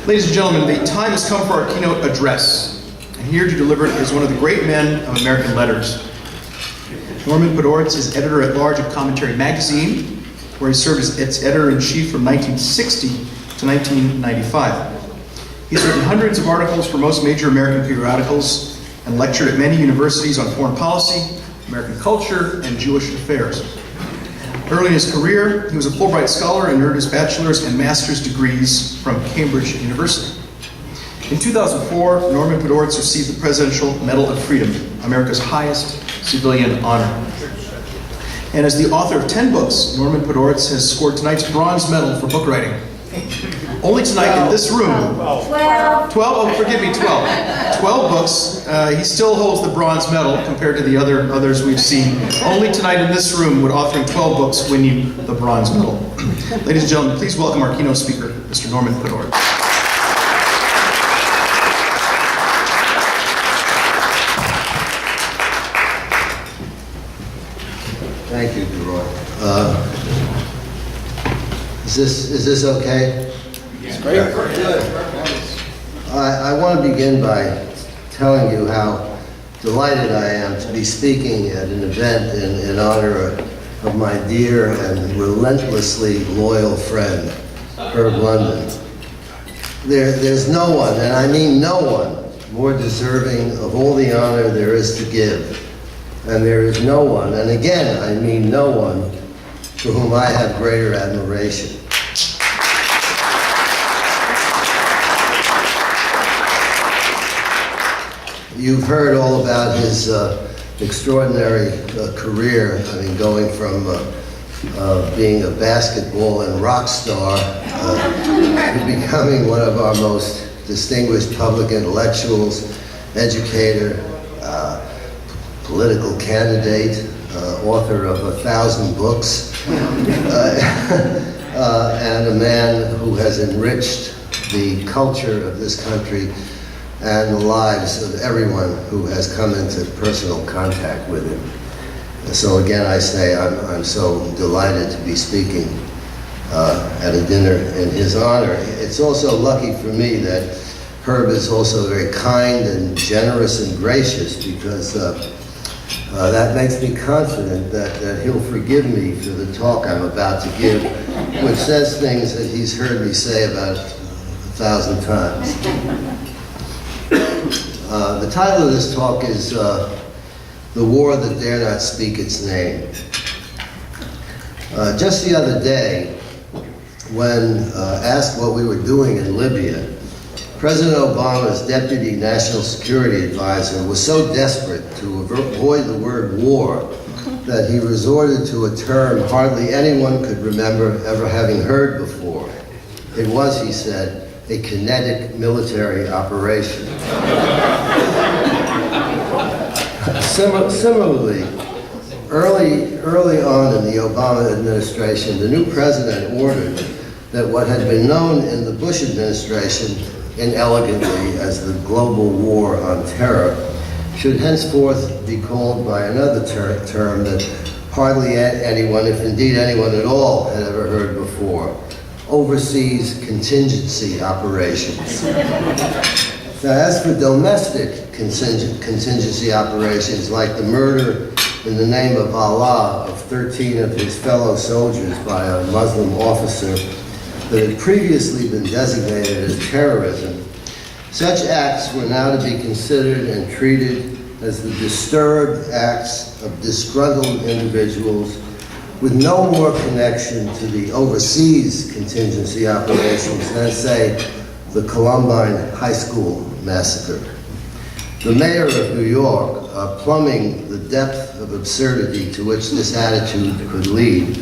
Ladies and gentlemen, the time has come for our keynote address. And here to deliver it is one of the great men of American letters. Norman Podhoretz is editor-at-large of Commentary Magazine, where he served as its editor-in-chief from 1960 to 1995. He's written hundreds of articles for most major American periodicals and lectured at many universities on foreign policy, American culture, and Jewish affairs. Early in his career, he was a Fulbright scholar and earned his bachelor's and master's degrees from Cambridge University. In 2004, Norman Podhoretz received the Presidential Medal of Freedom, America's highest civilian honor. And as the author of 10 books, Norman Podhoretz has scored tonight's bronze medal for book writing. Only tonight in this room, 12, oh forgive me, 12 books. He still holds the bronze medal compared to the others we've seen. Only tonight in this room would authoring 12 books win you the bronze medal. Ladies and gentlemen, please welcome our keynote speaker, Mr. Norman Podhoretz. Thank you, Leroy. Is this okay? It's great. Good. I want to begin by telling you how delighted I am to be speaking at an event in honor of my dear and relentlessly loyal friend, Herb London. There's no one, and I mean no one, more deserving of all the honor there is to give. And there is no one, and again, I mean no one, for whom I have greater admiration. You've heard all about his extraordinary career. I mean, going from being a basketball and rock star to becoming one of our most distinguished public intellectuals, educator, political candidate, author of 1,000 books, and a man who has enriched the culture of this country and the lives of everyone who has come into personal contact with him. And so again, I say I'm so delighted to be speaking at a dinner in his honor. It's also lucky for me that Herb is also very kind and generous and gracious, because that makes me confident that he'll forgive me for the talk I'm about to give, which says things that he's heard me say about 1,000 times. The title of this talk is The War That Dare Not Speak Its Name. Just the other day, when asked what we were doing in Libya, President Obama's Deputy National Security Advisor was so desperate to avoid the word war that he resorted to a term hardly anyone could remember ever having heard before. It was, he said, a kinetic military operation. Similarly, early on in the Obama administration, the new president ordered that what had been known in the Bush administration inelegantly as the global war on terror should henceforth be called by another term that hardly anyone, if indeed anyone at all, had ever heard before: overseas contingency operations. Now, as for domestic contingency operations, like the murder in the name of Allah of 13 of his fellow soldiers by a Muslim officer that had previously been designated as terrorism, such acts were now to be considered and treated as the disturbed acts of disgruntled individuals with no more connection to the overseas contingency operations than, say, the Columbine High School massacre. The mayor of New York, plumbing the depth of absurdity to which this attitude could lead,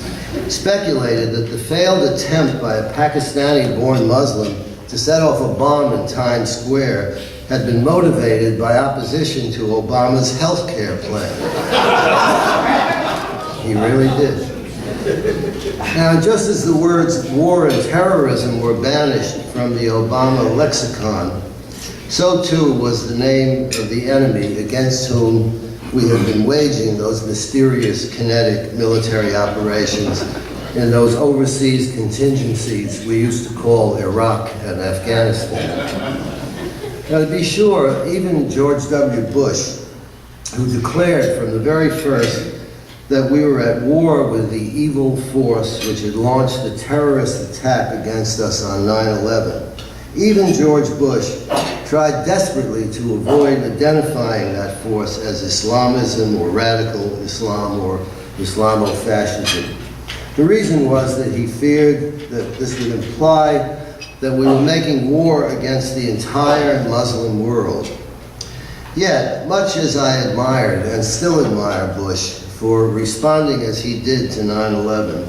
speculated that the failed attempt by a Pakistani-born Muslim to set off a bomb in Times Square had been motivated by opposition to Obama's health care plan. He really did. Now, just as the words war and terrorism were banished from the Obama lexicon, so too was the name of the enemy against whom we have been waging those mysterious kinetic military operations in those overseas contingencies we used to call Iraq and Afghanistan. Now, to be sure, even George W. Bush, who declared from the very first that we were at war with the evil force which had launched the terrorist attack against us on 9/11, even George Bush tried desperately to avoid identifying that force as Islamism or radical Islam or Islamofascism. The reason was that he feared that this would imply that we were making war against the entire Muslim world. Yet, much as I admired and still admire Bush for responding as he did to 9/11,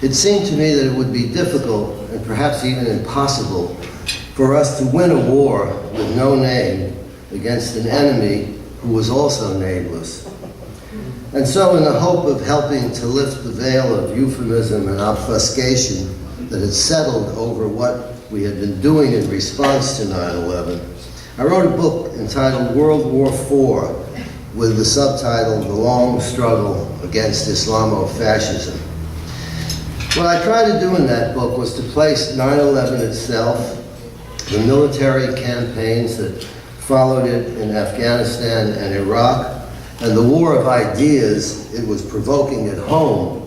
it seemed to me that it would be difficult and perhaps even impossible for us to win a war with no name against an enemy who was also nameless. And so, in the hope of helping to lift the veil of euphemism and obfuscation that had settled over what we had been doing in response to 9/11, I wrote a book entitled World War IV with the subtitle The Long Struggle Against Islamofascism. What I tried to do in that book was to place 9/11 itself, the military campaigns that followed it in Afghanistan and Iraq, and the war of ideas it was provoking at home,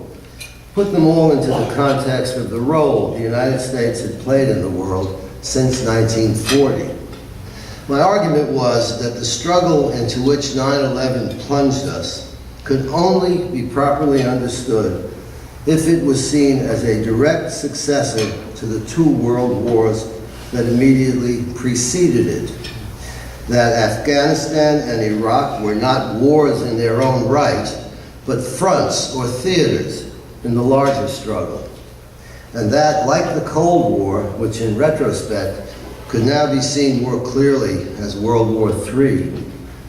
put them all into the context of the role the United States had played in the world since 1940. My argument was that the struggle into which 9/11 plunged us could only be properly understood if it was seen as a direct successor to the two world wars that immediately preceded it. That Afghanistan and Iraq were not wars in their own right, but fronts or theaters in the larger struggle. And that, like the Cold War, which in retrospect could now be seen more clearly as World War III,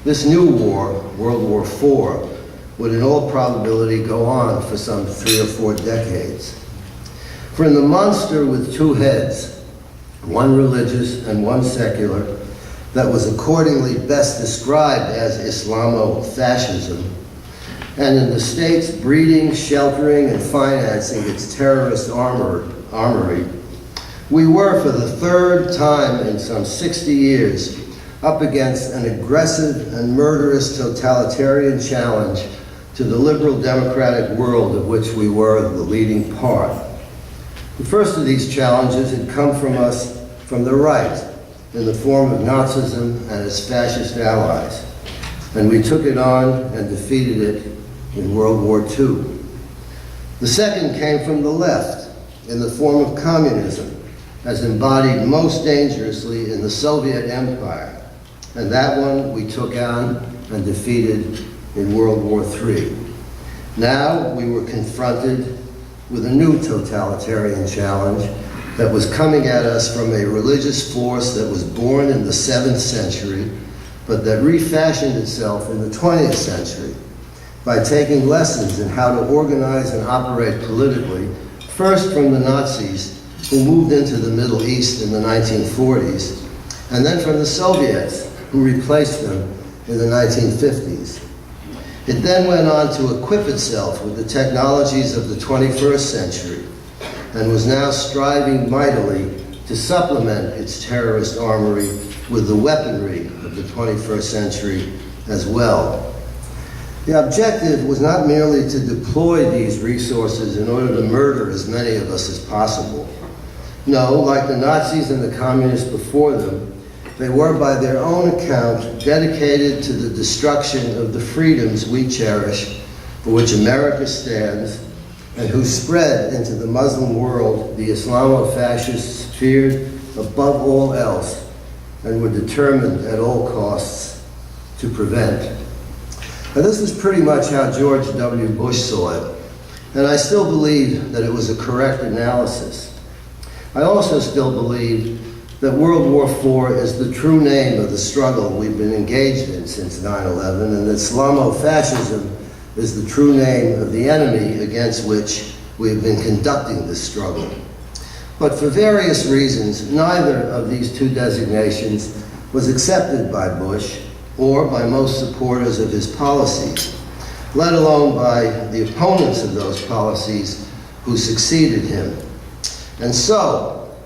this new war, World War IV, would in all probability go on for some 3 or 4 decades. For in the monster with two heads, one religious and one secular, that was accordingly best described as Islamofascism, and in the states breeding, sheltering, and financing its terrorist armory, we were for the third time in some 60 years up against an aggressive and murderous totalitarian challenge to the liberal democratic world of which we were the leading part. The first of these challenges had come from us from the right in the form of Nazism and its fascist allies, and we took it on and defeated it in World War II. The second came from the left in the form of communism, as embodied most dangerously in the Soviet Empire, and that one we took on and defeated in World War III. Now we were confronted with a new totalitarian challenge that was coming at us from a religious force that was born in the 7th century, but that refashioned itself in the 20th century by taking lessons in how to organize and operate politically, first from the Nazis, who moved into the Middle East in the 1940s, and then from the Soviets, who replaced them in the 1950s. It then went on to equip itself with the technologies of the 21st century, and was now striving mightily to supplement its terrorist armory with the weaponry of the 21st century as well. The objective was not merely to deploy these resources in order to murder as many of us as possible. No, like the Nazis and the communists before them, they were by their own account dedicated to the destruction of the freedoms we cherish, for which America stands, and who spread into the Muslim world the Islamofascists feared above all else and were determined at all costs to prevent. Now, this is pretty much how George W. Bush saw it, and I still believe that it was a correct analysis. I also still believe that World War IV is the true name of the struggle we've been engaged in since 9/11, and that Islamofascism is the true name of the enemy against which we have been conducting this struggle. But for various reasons, neither of these two designations was accepted by Bush or by most supporters of his policies, let alone by the opponents of those policies who succeeded him. And so,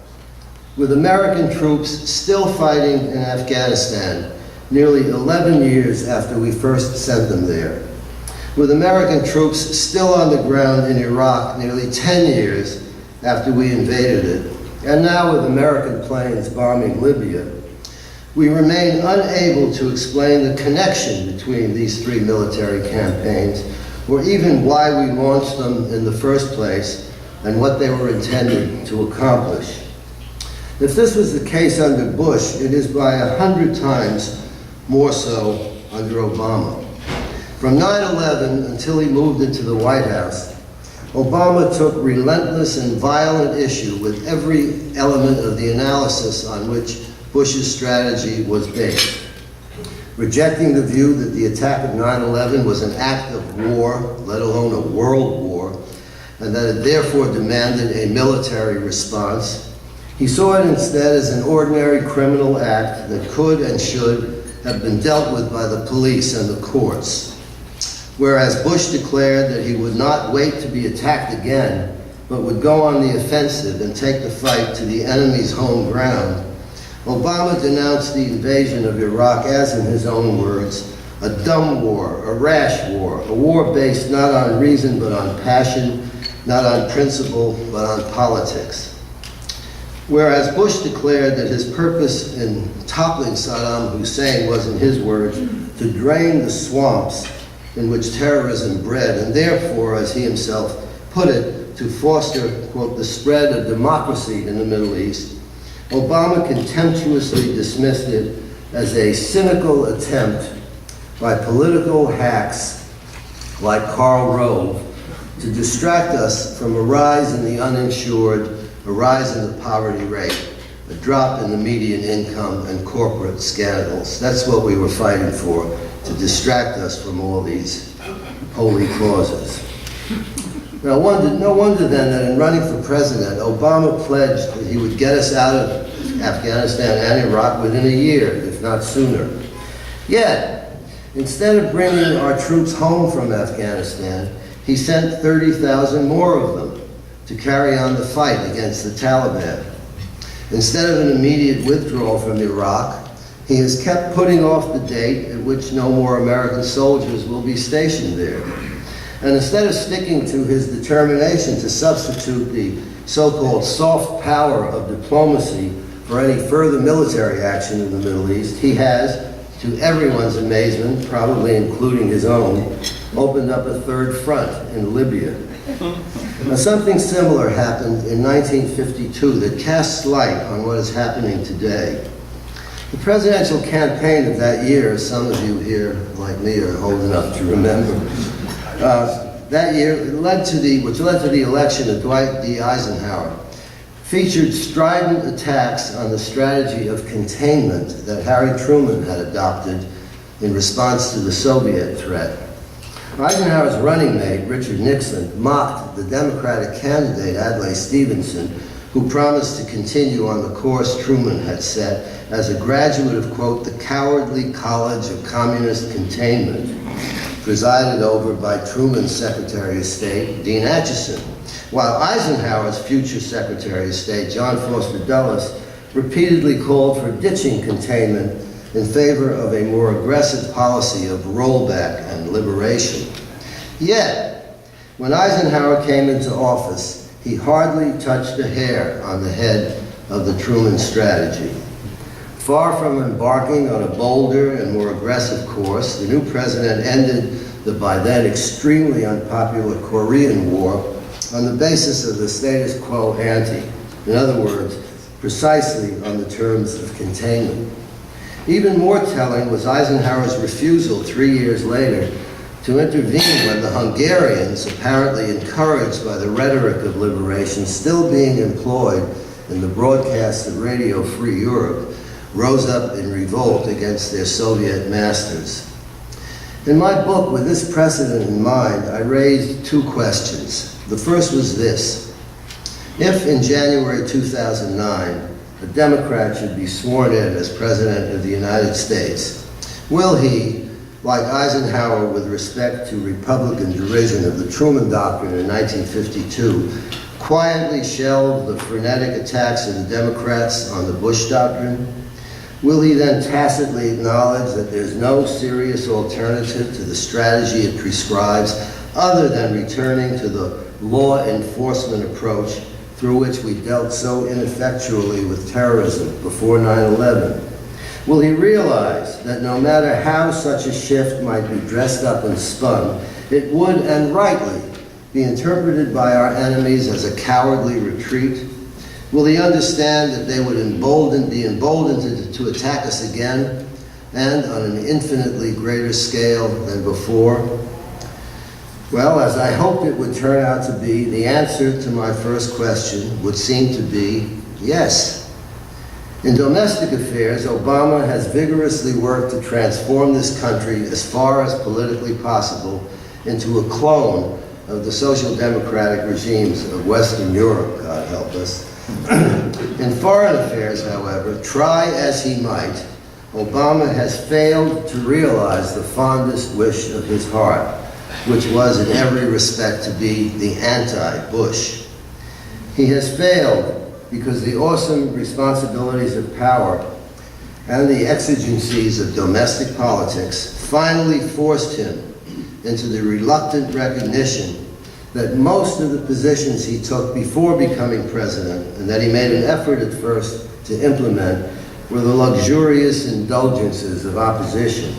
with American troops still fighting in Afghanistan, nearly 11 years after we first sent them there, with American troops still on the ground in Iraq nearly 10 years after we invaded it, and now with American planes bombing Libya, we remain unable to explain the connection between these three military campaigns, or even why we launched them in the first place and what they were intended to accomplish. If this was the case under Bush, it is by 100 times more so under Obama. From 9/11 until he moved into the White House, Obama took relentless and violent issue with every element of the analysis on which Bush's strategy was based. Rejecting the view that the attack of 9/11 was an act of war, let alone a world war, and that it therefore demanded a military response, he saw it instead as an ordinary criminal act that could and should have been dealt with by the police and the courts. Whereas Bush declared that he would not wait to be attacked again, but would go on the offensive and take the fight to the enemy's home ground, Obama denounced the invasion of Iraq as, in his own words, a dumb war, a rash war, a war based not on reason but on passion, not on principle but on politics. Whereas Bush declared that his purpose in toppling Saddam Hussein was, in his words, to drain the swamps in which terrorism bred, and therefore, as he himself put it, to foster, quote, the spread of democracy in the Middle East, Obama contemptuously dismissed it as a cynical attempt by political hacks like Karl Rove to distract us from a rise in the uninsured, a rise in the poverty rate, a drop in the median income, and corporate scandals. That's what we were fighting for, to distract us from all these holy causes. Now, no wonder then that in running for president, Obama pledged that he would get us out of Afghanistan and Iraq within a year, if not sooner. Yet, instead of bringing our troops home from Afghanistan, he sent 30,000 more of them to carry on the fight against the Taliban. Instead of an immediate withdrawal from Iraq, he has kept putting off the date at which no more American soldiers will be stationed there. And instead of sticking to his determination to substitute the so-called soft power of diplomacy for any further military action in the Middle East, he has, to everyone's amazement, probably including his own, opened up a third front in Libya. Now, something similar happened in 1952 that casts light on what is happening today. The presidential campaign of that year, some of you here, like me, are old enough to remember, that year, which led to the election of Dwight D. Eisenhower, featured strident attacks on the strategy of containment that Harry Truman had adopted in response to the Soviet threat. Eisenhower's running mate, Richard Nixon, mocked the Democratic candidate, Adlai Stevenson, who promised to continue on the course Truman had set as a graduate of, quote, the cowardly College of Communist Containment, presided over by Truman's Secretary of State, Dean Acheson, while Eisenhower's future Secretary of State, John Foster Dulles, repeatedly called for ditching containment in favor of a more aggressive policy of rollback and liberation. Yet, when Eisenhower came into office, he hardly touched a hair on the head of the Truman strategy. Far from embarking on a bolder and more aggressive course, the new president ended the by then extremely unpopular Korean War on the basis of the status quo ante. In other words, precisely on the terms of containment. Even more telling was Eisenhower's refusal 3 years later to intervene when the Hungarians, apparently encouraged by the rhetoric of liberation still being employed in the broadcast of Radio Free Europe, rose up in revolt against their Soviet masters. In my book, with this precedent in mind, I raised two questions. The first was this: if in January 2009, a Democrat should be sworn in as President of the United States, will he, like Eisenhower with respect to Republican derision of the Truman Doctrine in 1952, quietly shelved the frenetic attacks of the Democrats on the Bush Doctrine? Will he then tacitly acknowledge that there's no serious alternative to the strategy it prescribes other than returning to the law enforcement approach through which we dealt so ineffectually with terrorism before 9/11? Will he realize that no matter how such a shift might be dressed up and spun, it would, and rightly, be interpreted by our enemies as a cowardly retreat? Will he understand that they would be emboldened to attack us again, and on an infinitely greater scale than before? Well, as I hoped it would turn out to be, the answer to my first question would seem to be yes. In domestic affairs, Obama has vigorously worked to transform this country as far as politically possible into a clone of the social democratic regimes of Western Europe, God help us. In foreign affairs, however, try as he might, Obama has failed to realize the fondest wish of his heart, which was in every respect to be the anti-Bush. He has failed because the awesome responsibilities of power and the exigencies of domestic politics finally forced him into the reluctant recognition that most of the positions he took before becoming president, and that he made an effort at first to implement, were the luxurious indulgences of opposition.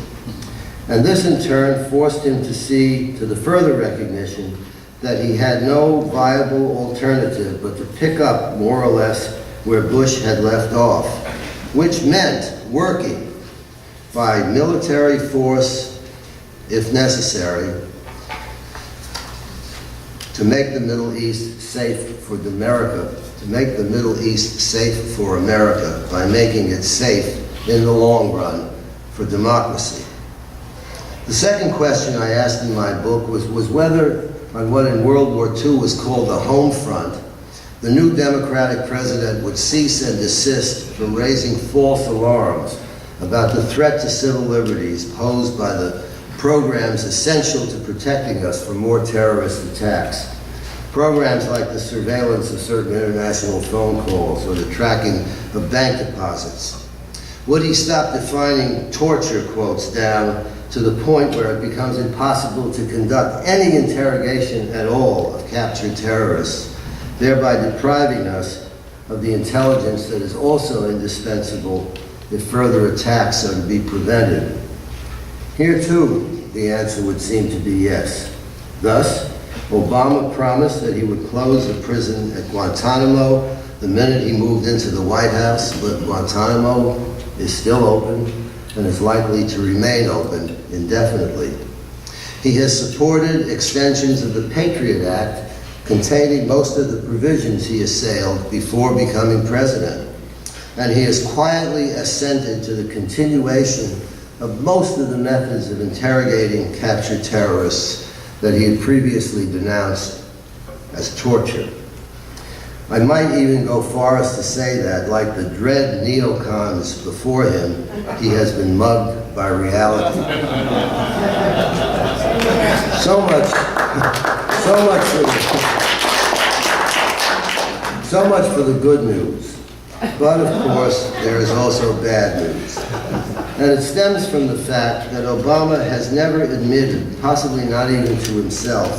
And this in turn forced him to see to the further recognition that he had no viable alternative but to pick up more or less where Bush had left off, which meant working by military force, if necessary, to make the Middle East safe for America, to make the Middle East safe for America by making it safe in the long run for democracy. The second question I asked in my book was whether, on what in World War II was called the home front, the new Democratic president would cease and desist from raising false alarms about the threat to civil liberties posed by the programs essential to protecting us from more terrorist attacks. Programs like the surveillance of certain international phone calls or the tracking of bank deposits. Would he stop defining torture, quotes, down to the point where it becomes impossible to conduct any interrogation at all of captured terrorists, thereby depriving us of the intelligence that is also indispensable if further attacks are to be prevented? Here, too, the answer would seem to be yes. Thus, Obama promised that he would close the prison at Guantanamo the minute he moved into the White House, but Guantanamo is still open and is likely to remain open indefinitely. He has supported extensions of the Patriot Act containing most of the provisions he assailed before becoming president. And he has quietly assented to the continuation of most of the methods of interrogating captured terrorists that he had previously denounced as torture. I might even go far as to say that, like the dread neocons before him, he has been mugged by reality. So much for the good news. But of course, there is also bad news. And it stems from the fact that Obama has never admitted, possibly not even to himself,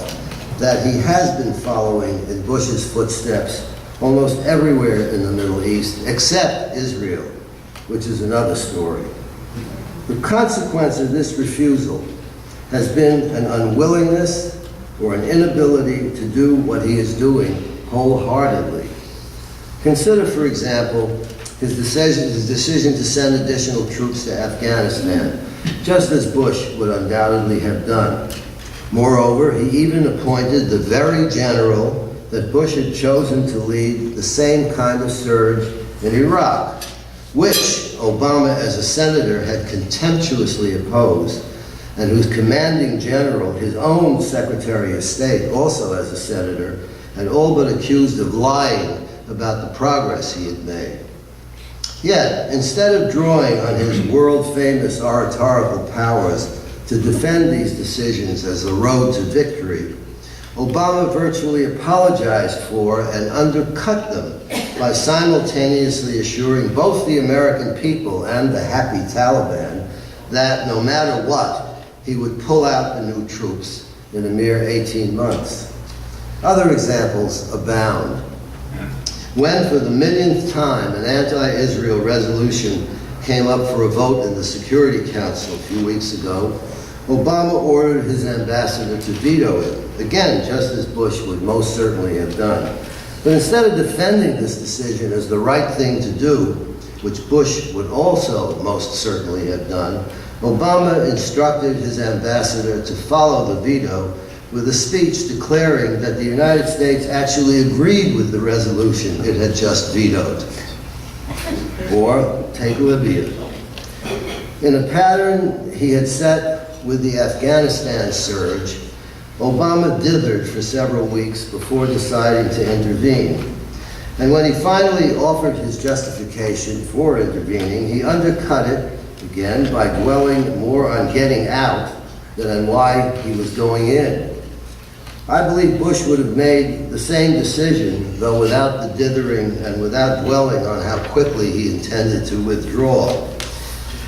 that he has been following in Bush's footsteps almost everywhere in the Middle East, except Israel, which is another story. The consequence of this refusal has been an unwillingness or an inability to do what he is doing wholeheartedly. Consider, for example, his decision to send additional troops to Afghanistan, just as Bush would undoubtedly have done. Moreover, he even appointed the very general that Bush had chosen to lead the same kind of surge in Iraq, which Obama, as a senator, had contemptuously opposed, and whose commanding general, his own Secretary of State, also as a senator, had all but accused of lying about the progress he had made. Yet, instead of drawing on his world-famous oratorical powers to defend these decisions as the road to victory, Obama virtually apologized for and undercut them by simultaneously assuring both the American people and the happy Taliban that no matter what, he would pull out the new troops in a mere 18 months. Other examples abound. When, for the millionth time, an anti-Israel resolution came up for a vote in the Security Council a few weeks ago, Obama ordered his ambassador to veto it, again, just as Bush would most certainly have done. But instead of defending this decision as the right thing to do, which Bush would also most certainly have done, Obama instructed his ambassador to follow the veto with a speech declaring that the United States actually agreed with the resolution it had just vetoed. Or, take Libya. In a pattern he had set with the Afghanistan surge, Obama dithered for several weeks before deciding to intervene. And when he finally offered his justification for intervening, he undercut it, again, by dwelling more on getting out than on why he was going in. I believe Bush would have made the same decision, though without the dithering and without dwelling on how quickly he intended to withdraw.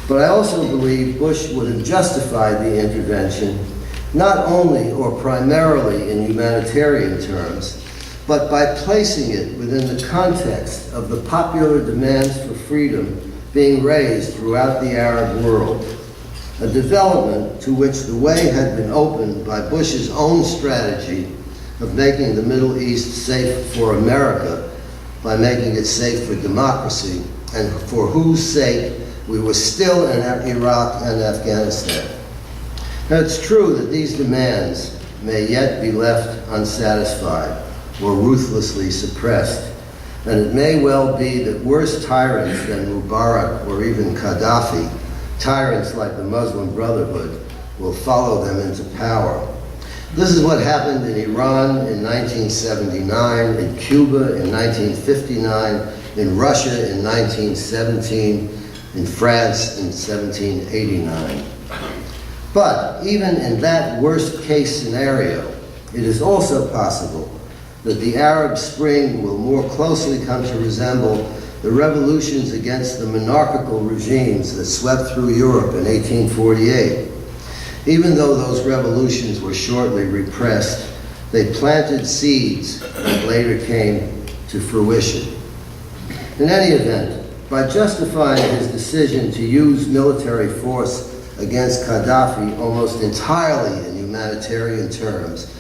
But I also believe Bush would have justified the intervention not only or primarily in humanitarian terms, but by placing it within the context of the popular demands for freedom being raised throughout the Arab world, a development to which the way had been opened by Bush's own strategy of making the Middle East safe for America by making it safe for democracy, and for whose sake we were still in Iraq and Afghanistan. Now, it's true that these demands may yet be left unsatisfied or ruthlessly suppressed, and it may well be that worse tyrants than Mubarak or even Gaddafi, tyrants like the Muslim Brotherhood, will follow them into power. This is what happened in Iran in 1979, in Cuba in 1959, in Russia in 1917, in France in 1789. But even in that worst-case scenario, it is also possible that the Arab Spring will more closely come to resemble the revolutions against the monarchical regimes that swept through Europe in 1848. Even though those revolutions were shortly repressed, they planted seeds that later came to fruition. In any event, by justifying his decision to use military force against Gaddafi almost entirely in humanitarian terms,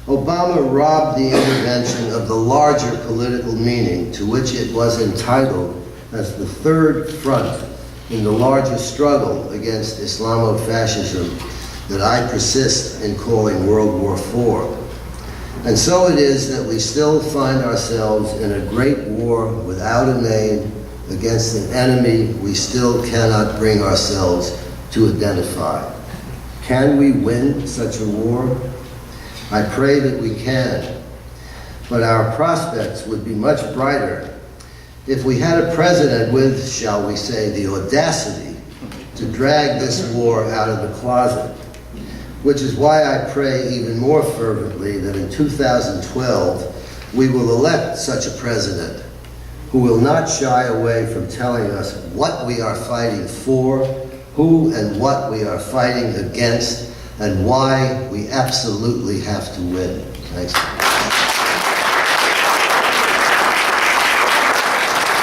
Obama robbed the intervention of the larger political meaning to which it was entitled as the third front in the larger struggle against Islamofascism that I persist in calling World War IV. And so it is that we still find ourselves in a great war without a name against an enemy we still cannot bring ourselves to identify. Can we win such a war? I pray that we can, but our prospects would be much brighter if we had a president with, shall we say, the audacity to drag this war out of the closet, which is why I pray even more fervently that in 2012 we will elect such a president who will not shy away from telling us what we are fighting for, who and what we are fighting against, and why we absolutely have to win. Thanks.